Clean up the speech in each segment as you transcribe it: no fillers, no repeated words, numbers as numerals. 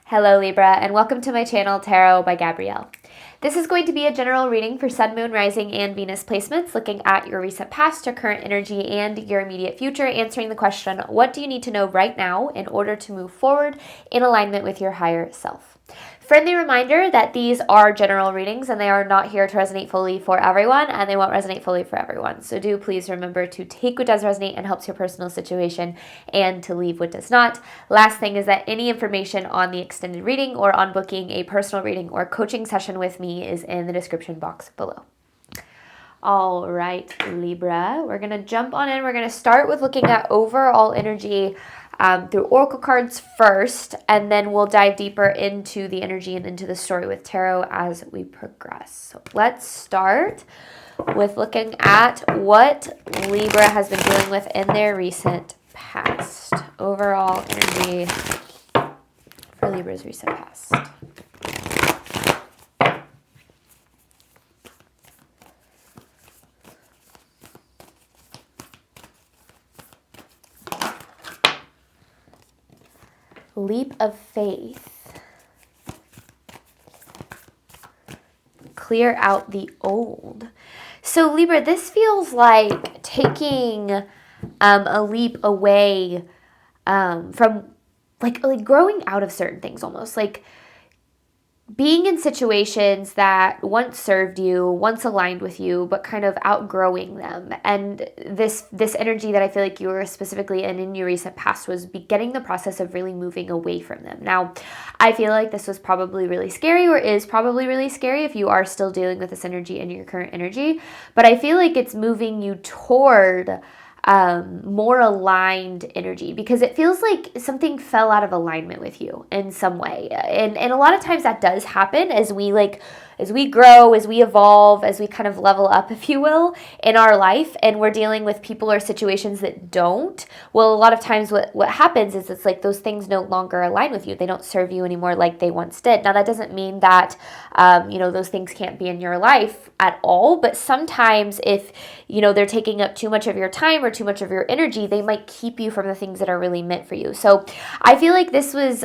Hello Libra, and welcome to my channel Tarot by Gabrielle. This is going to be a general reading for Sun, Moon, Rising, and Venus placements, looking at your recent past, your current energy, and your immediate future, answering the question, what do you need to know right now in order to move forward in alignment with your higher self? Friendly reminder that these are general readings and they are not here to resonate fully for everyone, and they won't resonate fully for everyone. So do please remember to take what does resonate and helps your personal situation and to leave what does not. Last thing is that any information on the extended reading or on booking a personal reading or coaching session with me is in the description box below. All right, Libra, we're going to jump on in. We're going to start with looking at overall energy through oracle cards first, and then we'll dive deeper into the energy and into the story with tarot as we progress. So let's start with looking at what Libra has been dealing with in their recent past. Overall energy for Libra's recent past. Leap of faith. Clear out the old. So Libra, this feels like taking a leap away from like growing out of certain things, almost like being in situations that once served you, once aligned with you, but kind of outgrowing them. And this energy that I feel like you were specifically in your recent past was beginning the process of really moving away from them. Now, I feel like this was probably really scary, or is probably really scary if you are still dealing with this energy in your current energy. But I feel like it's moving you toward more aligned energy, because it feels like something fell out of alignment with you in some way. And a lot of times that does happen as we grow, as we evolve, as we kind of level up, if you will, in our life, and we're dealing with people or situations that don't. Well, a lot of times what happens is it's like those things no longer align with you. They don't serve you anymore like they once did. Now, that doesn't mean that, those things can't be in your life at all, but sometimes if, they're taking up too much of your time or too much of your energy, they might keep you from the things that are really meant for you. So I feel like this was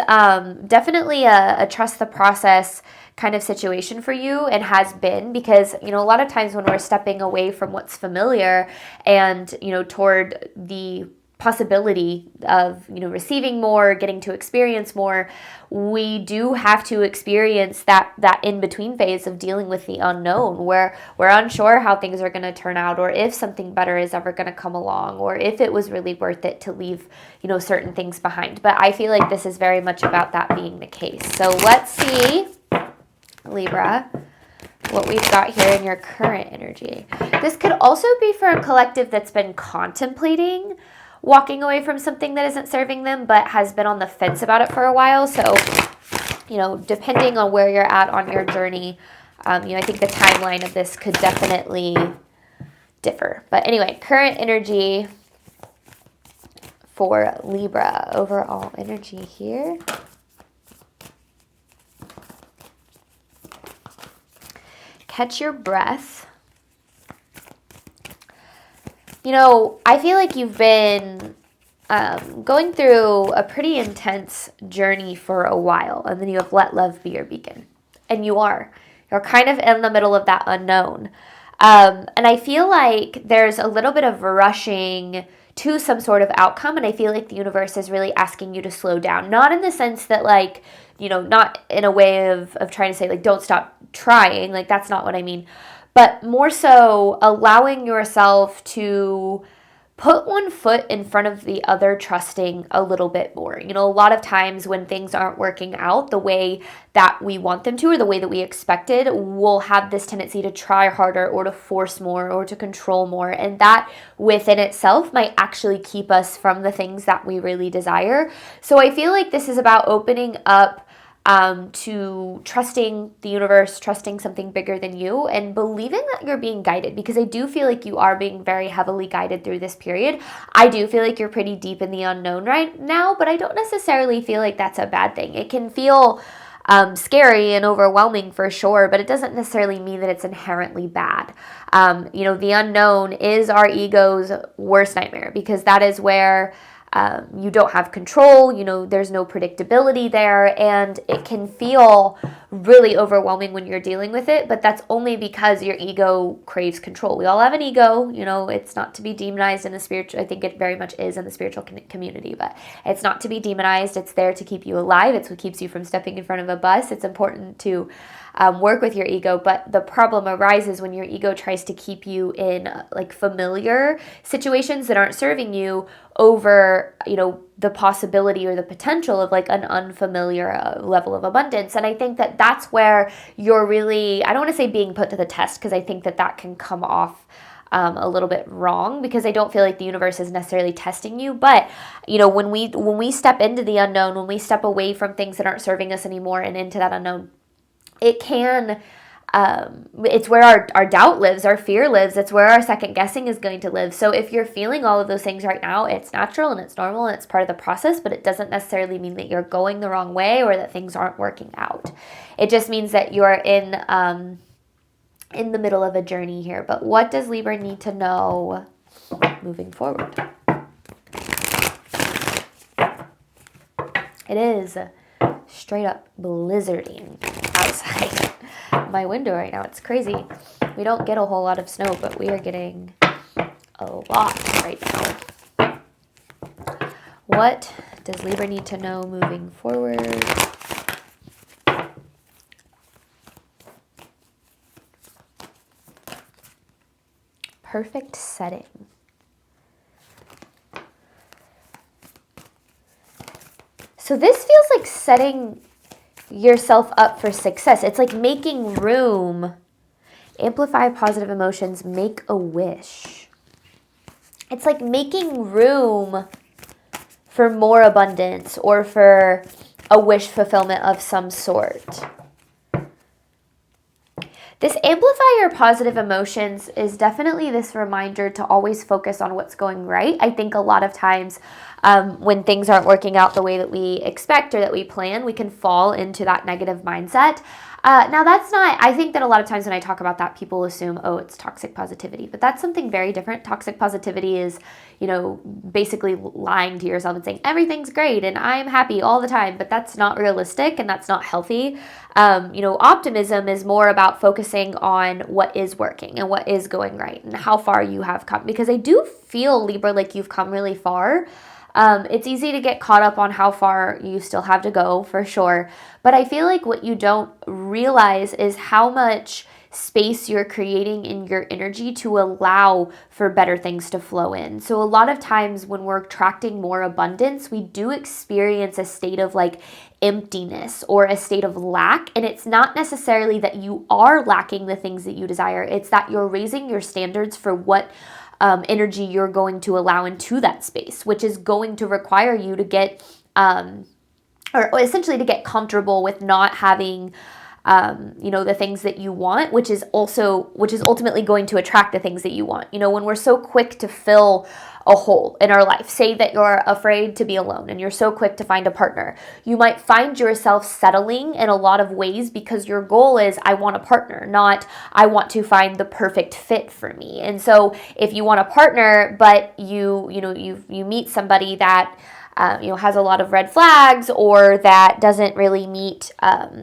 definitely a trust the process kind of situation for you, and has been, because a lot of times when we're stepping away from what's familiar and toward the possibility of receiving more, getting to experience more, we do have to experience that in-between phase of dealing with the unknown, where we're unsure how things are going to turn out, or if something better is ever going to come along, or if it was really worth it to leave certain things behind. But I feel like this is very much about that being the case. So let's see, Libra, what we've got here in your current energy. This could also be for a collective that's been contemplating walking away from something that isn't serving them, but has been on the fence about it for a while. So, depending on where you're at on your journey, I think the timeline of this could definitely differ. But anyway, current energy for Libra, overall energy here. Catch your breath. I feel like you've been going through a pretty intense journey for a while, and then you have let love be your beacon. And you're kind of in the middle of that unknown. And I feel like there's a little bit of rushing to some sort of outcome, and I feel like the universe is really asking you to slow down. Not in the sense that not in a way of trying to say don't stop trying, that's not what I mean, but more so allowing yourself to put one foot in front of the other, trusting a little bit more. A lot of times when things aren't working out the way that we want them to, or the way that we expected, we'll have this tendency to try harder, or to force more, or to control more. And that within itself might actually keep us from the things that we really desire. So I feel like this is about opening up to trusting the universe, trusting something bigger than you, and believing that you're being guided, because I do feel like you are being very heavily guided through this period. I do feel like you're pretty deep in the unknown right now, but I don't necessarily feel like that's a bad thing. It can feel scary and overwhelming for sure, but it doesn't necessarily mean that it's inherently bad. The unknown is our ego's worst nightmare, because that is where you don't have control, there's no predictability there, and it can feel really overwhelming when you're dealing with it, but that's only because your ego craves control. We all have an ego, it's not to be demonized in the spiritual, I think it very much is in the spiritual community, but it's not to be demonized. It's there to keep you alive. It's what keeps you from stepping in front of a bus. It's important to work with your ego, but the problem arises when your ego tries to keep you in like familiar situations that aren't serving you over, the possibility or the potential of like an unfamiliar level of abundance. And I think that that's where you're really, I don't want to say being put to the test, because I think that that can come off a little bit wrong, because I don't feel like the universe is necessarily testing you. But when we step into the unknown, when we step away from things that aren't serving us anymore and into that unknown, it can, it's where our doubt lives, our fear lives. It's where our second guessing is going to live. So if you're feeling all of those things right now, it's natural and it's normal and it's part of the process, but it doesn't necessarily mean that you're going the wrong way or that things aren't working out. It just means that you're in the middle of a journey here. But what does Libra need to know moving forward? It is straight up blizzarding outside my window right now. It's crazy. We don't get a whole lot of snow, but we are getting a lot right now. What does Libra need to know moving forward? Perfect setting. So this feels like setting yourself up for success. It's like making room. Amplify positive emotions, make a wish. It's like making room for more abundance or for a wish fulfillment of some sort. This amplify your positive emotions is definitely this reminder to always focus on what's going right. I think a lot of times when things aren't working out the way that we expect or that we plan, we can fall into that negative mindset. Now that's not, I think that a lot of times when I talk about that, people assume, oh, it's toxic positivity, but that's something very different. Toxic positivity is, basically lying to yourself and saying everything's great and I'm happy all the time, but that's not realistic and that's not healthy. Optimism is more about focusing on what is working and what is going right and how far you have come, because I do feel, Libra, like you've come really far. It's easy to get caught up on how far you still have to go, for sure. But I feel like what you don't realize is how much space you're creating in your energy to allow for better things to flow in. So a lot of times when we're attracting more abundance, we do experience a state of like emptiness or a state of lack. And it's not necessarily that you are lacking the things that you desire. It's that you're raising your standards for what energy you're going to allow into that space, which is going to require you to get, or essentially to get comfortable with not having, the things that you want, which is ultimately going to attract the things that you want. When we're so quick to fill a hole in our life, say that you're afraid to be alone and you're so quick to find a partner, you might find yourself settling in a lot of ways because your goal is, I want a partner, not I want to find the perfect fit for me. And so if you want a partner, but you meet somebody that has a lot of red flags or that doesn't really meet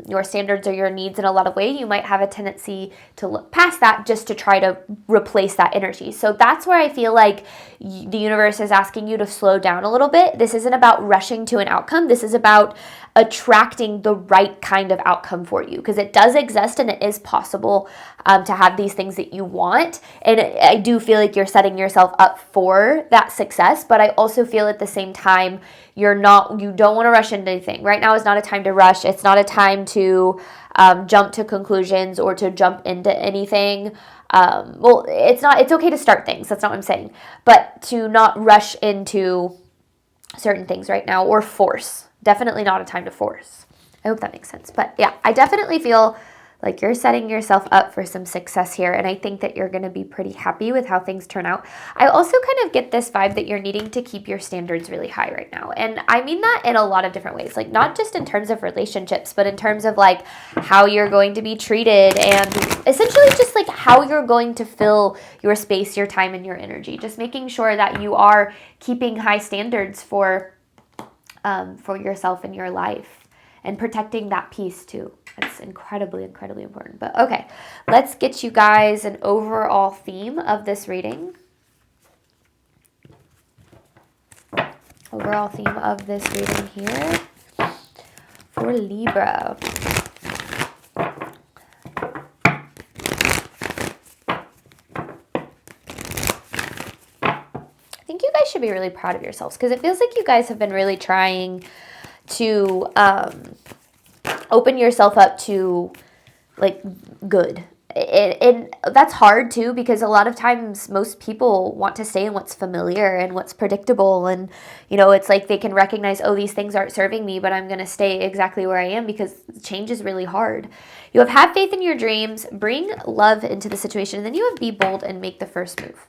your standards or your needs in a lot of ways, you might have a tendency to look past that just to try to replace that energy. So that's where I feel like the universe is asking you to slow down a little bit. This isn't about rushing to an outcome. This is about attracting the right kind of outcome for you, because it does exist and it is possible to have these things that you want. And I do feel like you're setting yourself up for that success, but I also feel at the same time you don't want to rush into anything. Right now is not a time to rush. It's not a time to jump to conclusions or to jump into anything. It's okay to start things. That's not what I'm saying. But to not rush into certain things right now or force. Definitely not a time to force. I hope that makes sense. But yeah, I definitely feel Like, you're setting yourself up for some success here, and I think that you're going to be pretty happy with how things turn out. I also kind of get this vibe that you're needing to keep your standards really high right now. And I mean that in a lot of different ways, like not just in terms of relationships, but in terms of like how you're going to be treated, and essentially just like how you're going to fill your space, your time, and your energy. Just making sure that you are keeping high standards for yourself and your life, and protecting that peace too. It's incredibly, incredibly important. But okay, let's get you guys an overall theme of this reading. Overall theme of this reading here for Libra. I think you guys should be really proud of yourselves, because it feels like you guys have been really trying to open yourself up to like good. And that's hard too, because a lot of times most people want to stay in what's familiar and what's predictable. And, you know, it's like they can recognize, oh, these things aren't serving me, but I'm going to stay exactly where I am, because change is really hard. You have faith in your dreams, bring love into the situation, and then you have be bold and make the first move.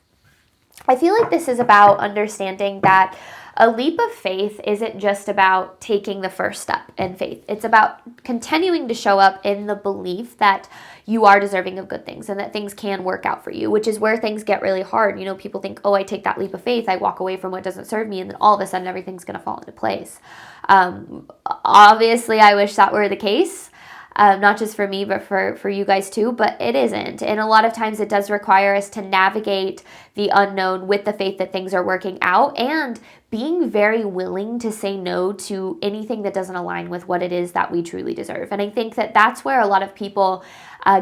I feel like this is about understanding that a leap of faith isn't just about taking the first step in faith. It's about continuing to show up in the belief that you are deserving of good things and that things can work out for you, which is where things get really hard. You know, people think, oh, I take that leap of faith, I walk away from what doesn't serve me, and then all of a sudden everything's going to fall into place. Obviously, I wish that were the case. Not just for me, but for you guys too, but it isn't. And a lot of times it does require us to navigate the unknown with the faith that things are working out, and being very willing to say no to anything that doesn't align with what it is that we truly deserve. And I think that that's where a lot of people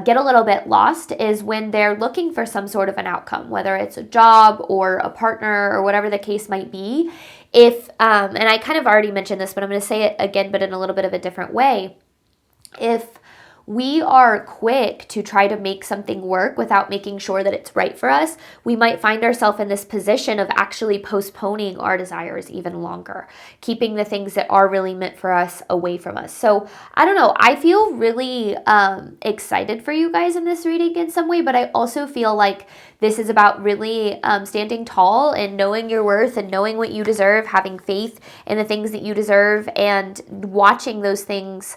get a little bit lost, is when they're looking for some sort of an outcome, whether it's a job or a partner or whatever the case might be. If, and I kind of already mentioned this, but I'm going to say it again, but in a little bit of a different way. If we are quick to try to make something work without making sure that it's right for us, we might find ourselves in this position of actually postponing our desires even longer, keeping the things that are really meant for us away from us. So I don't know, I feel really excited for you guys in this reading in some way, but I also feel like this is about really standing tall and knowing your worth and knowing what you deserve, having faith in the things that you deserve, and watching those things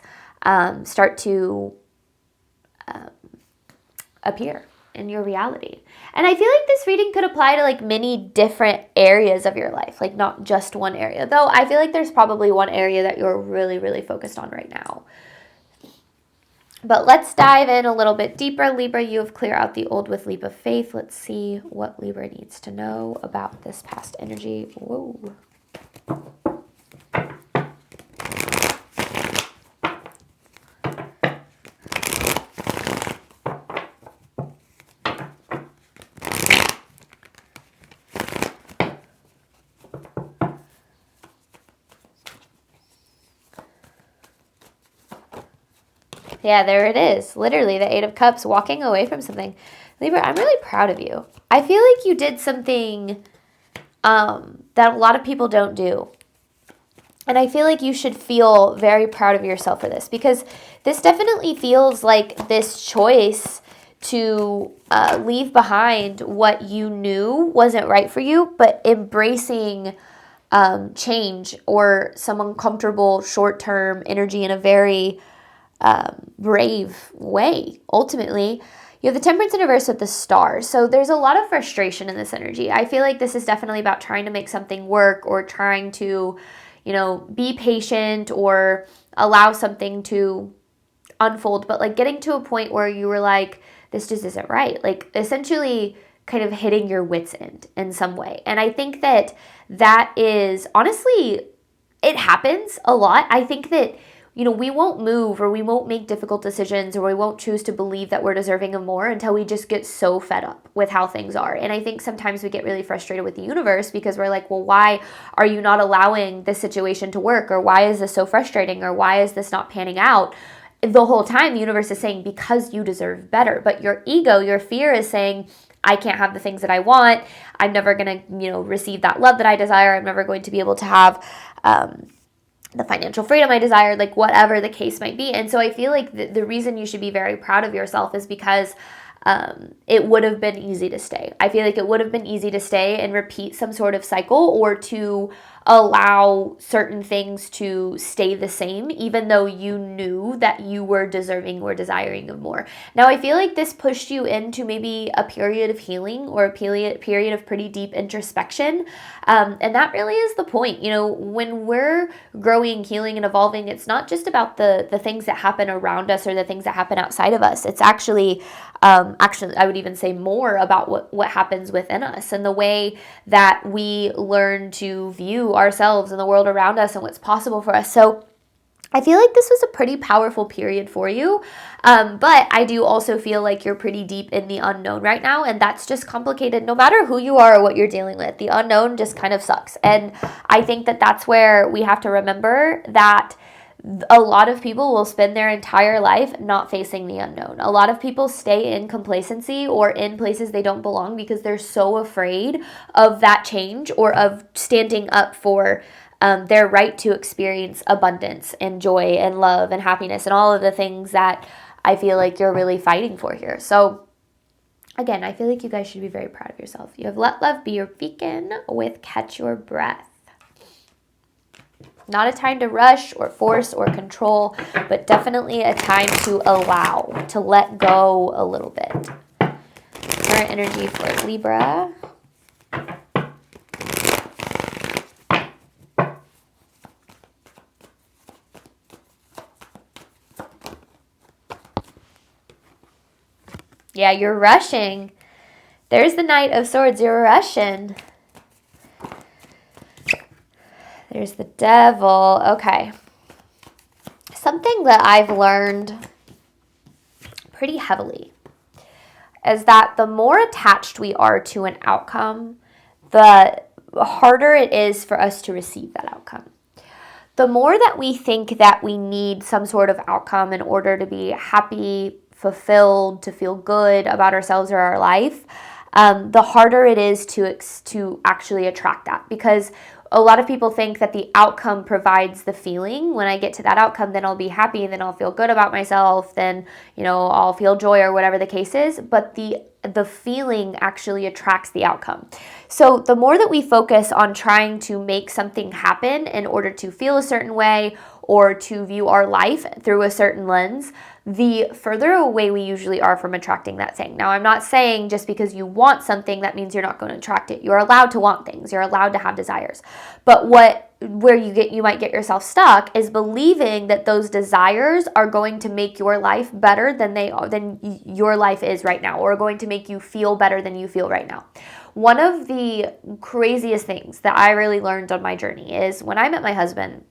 start to appear in your reality. And I feel like this reading could apply to like many different areas of your life, like not just one area, though I feel like there's probably one area that you're really, really focused on right now. But let's dive in a little bit deeper. Libra, you have cleared out the old with leap of faith. Let's see what Libra needs to know about this past energy. Whoa. Yeah, there it is. Literally, the Eight of Cups, walking away from something. Libra, I'm really proud of you. I feel like you did something that a lot of people don't do. And I feel like you should feel very proud of yourself for this, because this definitely feels like this choice to leave behind what you knew wasn't right for you, but embracing change or some uncomfortable short-term energy in a very brave way. Ultimately, you have the Temperance in reverse with the Star. So there's a lot of frustration in this energy. I feel like this is definitely about trying to make something work, or trying to, you know, be patient or allow something to unfold, but like getting to a point where you were like, this just isn't right. Like essentially kind of hitting your wit's end in some way. And I think that that is, honestly, it happens a lot. I think that, you know, we won't move, or we won't make difficult decisions, or we won't choose to believe that we're deserving of more until we just get so fed up with how things are. And I think sometimes we get really frustrated with the universe, because we're like, well, why are you not allowing this situation to work? Or why is this so frustrating? Or why is this not panning out? The whole time the universe is saying, because you deserve better. But your ego, your fear is saying, I can't have the things that I want. I'm never going to, you know, receive that love that I desire. I'm never going to be able to have the financial freedom I desired, like whatever the case might be. And so I feel like the reason you should be very proud of yourself is because it would have been easy to stay. I feel like it would have been easy to stay and repeat some sort of cycle, or to allow certain things to stay the same, even though you knew that you were deserving or desiring of more. Now, I feel like this pushed you into maybe a period of healing, or a period of pretty deep introspection. And that really is the point. You know, when we're growing, healing, and evolving, it's not just about the things that happen around us or the things that happen outside of us. It's actually, I would even say more about what happens within us, and the way that we learn to view ourselves and the world around us and what's possible for us. So I feel like this was a pretty powerful period for you, but I do also feel like you're pretty deep in the unknown right now, and that's just complicated no matter who you are or what you're dealing with. The unknown just kind of sucks, and I think that that's where we have to remember that a lot of people will spend their entire life not facing the unknown. A lot of people stay in complacency or in places they don't belong because they're so afraid of that change, or of standing up for their right to experience abundance and joy and love and happiness and all of the things that I feel like you're really fighting for here. So again, I feel like you guys should be very proud of yourself. You have let love be your beacon with Catch Your Breath. Not a time to rush or force or control, but definitely a time to allow, to let go a little bit. Current energy for Libra. Yeah, you're rushing. There's the Knight of Swords. You're rushing. There's the Devil. Okay. Something that I've learned pretty heavily is that the more attached we are to an outcome, the harder it is for us to receive that outcome. The more that we think that we need some sort of outcome in order to be happy, fulfilled, to feel good about ourselves or our life, the harder it is to actually attract that. Because a lot of people think that the outcome provides the feeling. When I get to that outcome, then I'll be happy, and then I'll feel good about myself, then, you know, I'll feel joy or whatever the case is. But the feeling actually attracts the outcome. So the more that we focus on trying to make something happen in order to feel a certain way or to view our life through a certain lens, the further away we usually are from attracting that thing. Now, I'm not saying just because you want something, that means you're not going to attract it. You're allowed to want things. You're allowed to have desires. But where you might get yourself stuck is believing that those desires are going to make your life better than your life is right now, or are going to make you feel better than you feel right now. One of the craziest things that I really learned on my journey is when I met my husband.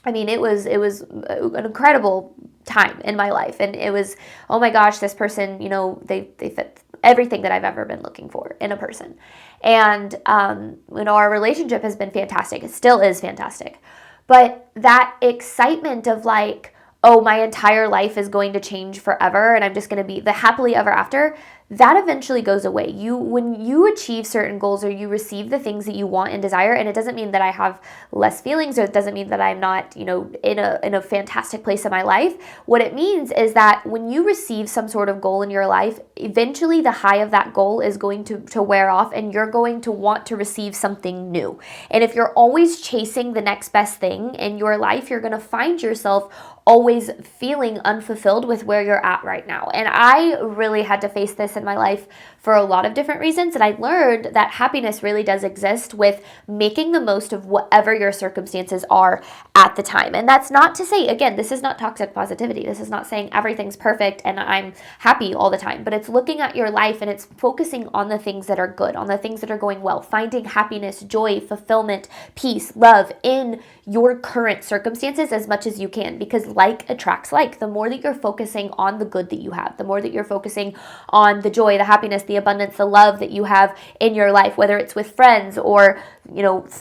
I mean, it was an incredible time in my life, and it was, oh my gosh, this person, you know, they fit everything that I've ever been looking for in a person. And you know, our relationship has been fantastic. It still is fantastic. But that excitement of like, oh, my entire life is going to change forever and I'm just going to be the happily ever after, that eventually goes away. When you achieve certain goals, or you receive the things that you want and desire, and it doesn't mean that I have less feelings, or it doesn't mean that I'm not, you know, in a fantastic place in my life. What it means is that when you receive some sort of goal in your life, eventually the high of that goal is going to wear off, and you're going to want to receive something new. And if you're always chasing the next best thing in your life, you're going to find yourself always feeling unfulfilled with where you're at right now. And I really had to face this in my life for a lot of different reasons. And I learned that happiness really does exist with making the most of whatever your circumstances are at the time. And that's not to say, again, this is not toxic positivity. This is not saying everything's perfect and I'm happy all the time, but it's looking at your life and it's focusing on the things that are good, on the things that are going well, finding happiness, joy, fulfillment, peace, love in your current circumstances as much as you can, because like attracts like. The more that you're focusing on the good that you have, the more that you're focusing on the the joy, the happiness, the abundance, the love that you have in your life, whether it's with friends or,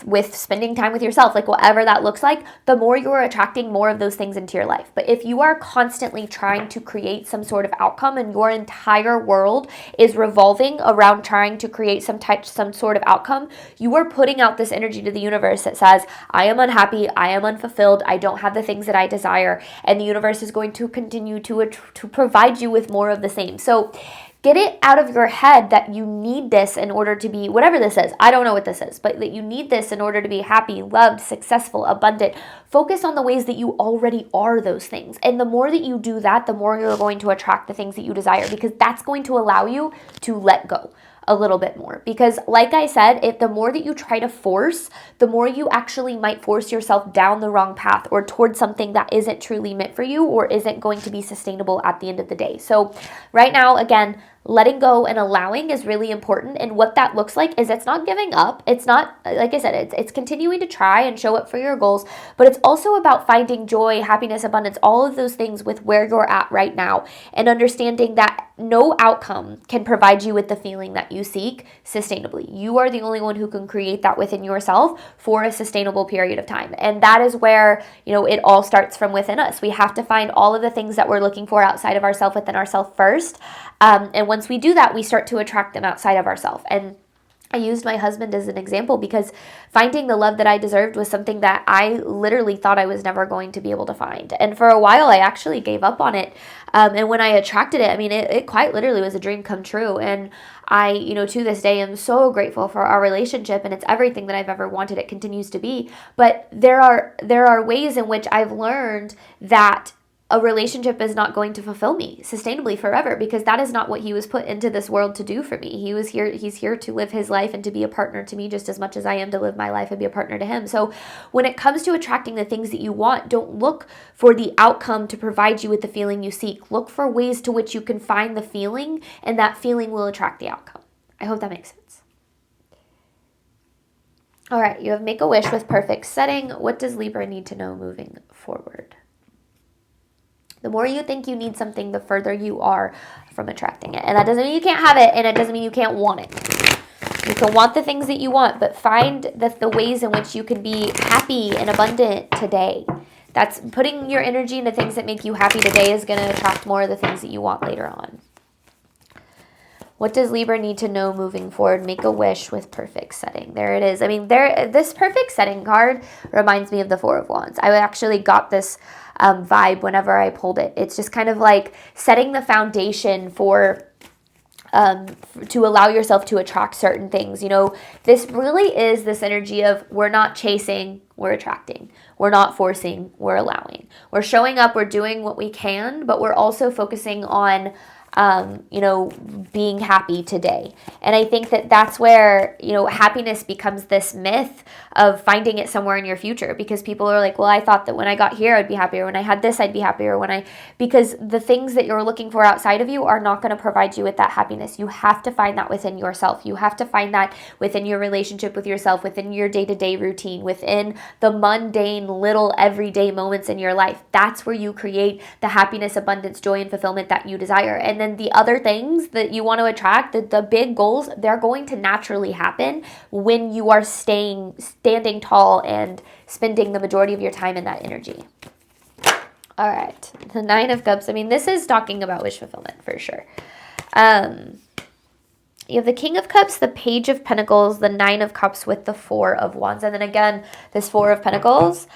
with spending time with yourself, like whatever that looks like, the more you're attracting more of those things into your life. But if you are constantly trying to create some sort of outcome and your entire world is revolving around trying to create some sort of outcome, you are putting out this energy to the universe that says, I am unhappy, I am unfulfilled, I don't have the things that I desire, and the universe is going to continue to provide you with more of the same. So get it out of your head that you need this in order to be whatever this is. I don't know what this is, but that you need this in order to be happy, loved, successful, abundant. Focus on the ways that you already are those things. And the more that you do that, the more you're going to attract the things that you desire, because that's going to allow you to let go a little bit more. Because like I said, the more that you try to force, the more you actually might force yourself down the wrong path or towards something that isn't truly meant for you or isn't going to be sustainable at the end of the day. So right now, again, letting go and allowing is really important. And what that looks like is it's not giving up. It's not, like I said, it's continuing to try and show up for your goals, but it's also about finding joy, happiness, abundance, all of those things with where you're at right now, and understanding that no outcome can provide you with the feeling that you seek sustainably. You are the only one who can create that within yourself for a sustainable period of time. And that is where, it all starts from within us. We have to find all of the things that we're looking for outside of ourselves within ourselves first. And once we do that, we start to attract them outside of ourselves. And I used my husband as an example because finding the love that I deserved was something that I literally thought I was never going to be able to find. And for a while, I actually gave up on it. And when I attracted it, it quite literally was a dream come true. And I, to this day, am so grateful for our relationship, and it's everything that I've ever wanted. It continues to be. But there are ways in which I've learned that a relationship is not going to fulfill me sustainably forever, because that is not what he was put into this world to do for me. He's here to live his life and to be a partner to me just as much as I am to live my life and be a partner to him. So when it comes to attracting the things that you want, don't look for the outcome to provide you with the feeling you seek. Look for ways to which you can find the feeling, and that feeling will attract the outcome. I hope that makes sense. All right, you have Make a Wish with perfect setting. What does Libra need to know moving forward? The more you think you need something, the further you are from attracting it. And that doesn't mean you can't have it, and it doesn't mean you can't want it. You can want the things that you want, but find the ways in which you can be happy and abundant today. That's putting your energy into things that make you happy today is going to attract more of the things that you want later on. What does Libra need to know moving forward? Make a wish with perfect setting. There it is. This perfect setting card reminds me of the Four of Wands. I actually got this vibe whenever I pulled it. It's just kind of like setting the foundation for to allow yourself to attract certain things. This really is this energy of we're not chasing, we're attracting. We're not forcing, we're allowing. We're showing up, we're doing what we can, but we're also focusing on being happy today. And I think that that's where, happiness becomes this myth of finding it somewhere in your future, because people are like, well, I thought that when I got here, I'd be happier. When I had this, I'd be happier. Because the things that you're looking for outside of you are not going to provide you with that happiness. You have to find that within yourself. You have to find that within your relationship with yourself, within your day-to-day routine, within the mundane little everyday moments in your life. That's where you create the happiness, abundance, joy, and fulfillment that you desire. And then the other things that you want to attract, the big goals, they're going to naturally happen when you are standing tall and spending the majority of your time in that energy. All right, the Nine of Cups. This is talking about wish fulfillment for sure. You have the King of Cups, the Page of Pentacles, the Nine of Cups with the Four of Wands. And then again, this Four of Pentacles.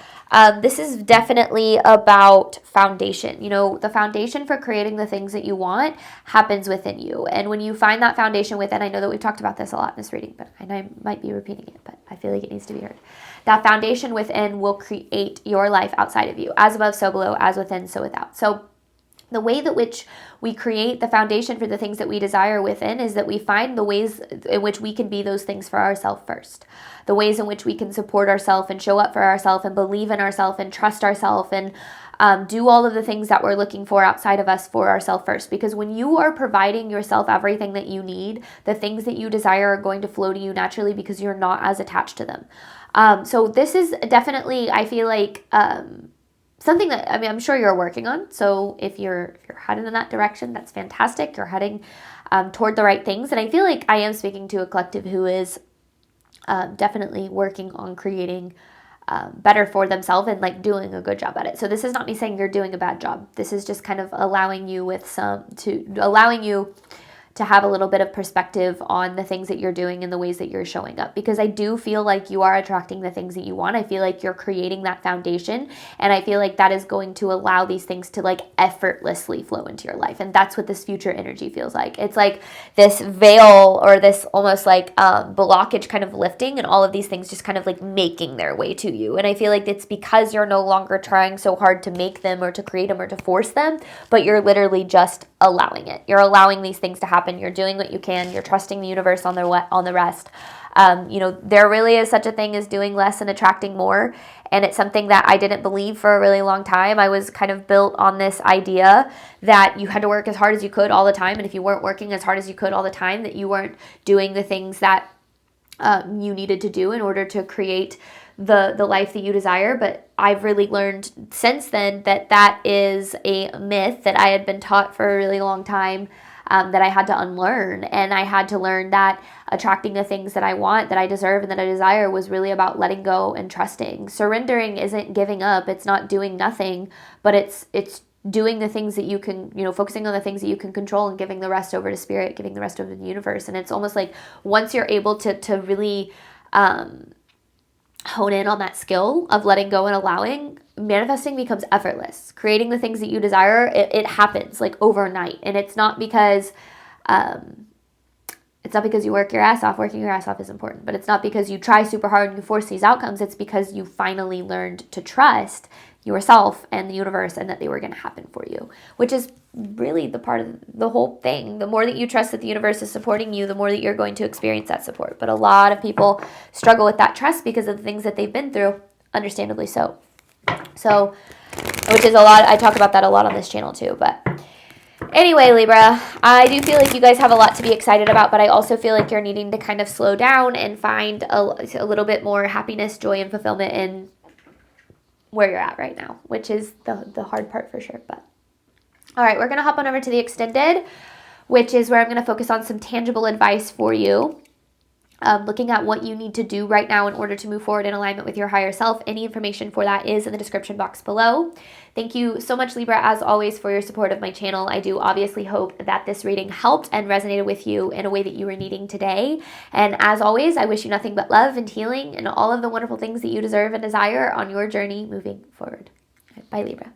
This is definitely about foundation. The foundation for creating the things that you want happens within you. And when you find that foundation within, I know that we've talked about this a lot in this reading, and I might be repeating it, but I feel like it needs to be heard. That foundation within will create your life outside of you. As above, so below, as within, so without. So the way that which we create the foundation for the things that we desire within is that we find the ways in which we can be those things for ourselves first. The ways in which we can support ourselves and show up for ourselves and believe in ourselves and trust ourselves and do all of the things that we're looking for outside of us for ourselves first. Because when you are providing yourself everything that you need, the things that you desire are going to flow to you naturally because you're not as attached to them. So this is definitely, I feel like, something that, I mean, I'm sure you're working on. So if you're heading in that direction, that's fantastic. You're heading toward the right things. And I feel like I am speaking to a collective who is definitely working on creating better for themselves and like doing a good job at it. So this is not me saying you're doing a bad job. This is just kind of allowing you to have a little bit of perspective on the things that you're doing and the ways that you're showing up. Because I do feel like you are attracting the things that you want. I feel like you're creating that foundation. And I feel like that is going to allow these things to like effortlessly flow into your life. And that's what this future energy feels like. It's like this veil or this almost like blockage kind of lifting, and all of these things just kind of like making their way to you. And I feel like it's because you're no longer trying so hard to make them or to create them or to force them, but you're literally just allowing it. You're allowing these things to happen. You're doing what you can. You're trusting the universe on the rest. There really is such a thing as doing less and attracting more. And it's something that I didn't believe for a really long time. I was kind of built on this idea that you had to work as hard as you could all the time. And if you weren't working as hard as you could all the time, that you weren't doing the things that you needed to do in order to create the life that you desire. But I've really learned since then that is a myth that I had been taught for a really long time, that I had to unlearn. And I had to learn that attracting the things that I want, that I deserve, and that I desire was really about letting go and trusting. Surrendering isn't giving up. It's not doing nothing, but it's doing the things that you can, focusing on the things that you can control and giving the rest over to spirit, giving the rest over to the universe. And it's almost like once you're able to really hone in on that skill of letting go and allowing, manifesting becomes effortless. Creating the things that you desire, it happens like overnight. And it's not because you work your ass off. Working your ass off is important, but it's not because you try super hard and you force these outcomes. It's because you finally learned to trust yourself and the universe, and that they were going to happen for you, which is really the part of the whole thing. The more that you trust that the universe is supporting you, the more that you're going to experience that support. But a lot of people struggle with that trust because of the things that they've been through, understandably so. So, which is a lot, I talk about that a lot on this channel too. But anyway, Libra, I do feel like you guys have a lot to be excited about, but I also feel like you're needing to kind of slow down and find a little bit more happiness, joy, and fulfillment in where you're at right now, which is the hard part for sure. But all right, we're going to hop on over to the extended, which is where I'm going to focus on some tangible advice for you. Looking at what you need to do right now in order to move forward in alignment with your higher self. Any information for that is in the description box below. Thank you so much, Libra, as always, for your support of my channel. I do obviously hope that this reading helped and resonated with you in a way that you were needing today. And as always, I wish you nothing but love and healing and all of the wonderful things that you deserve and desire on your journey moving forward. Bye, Libra.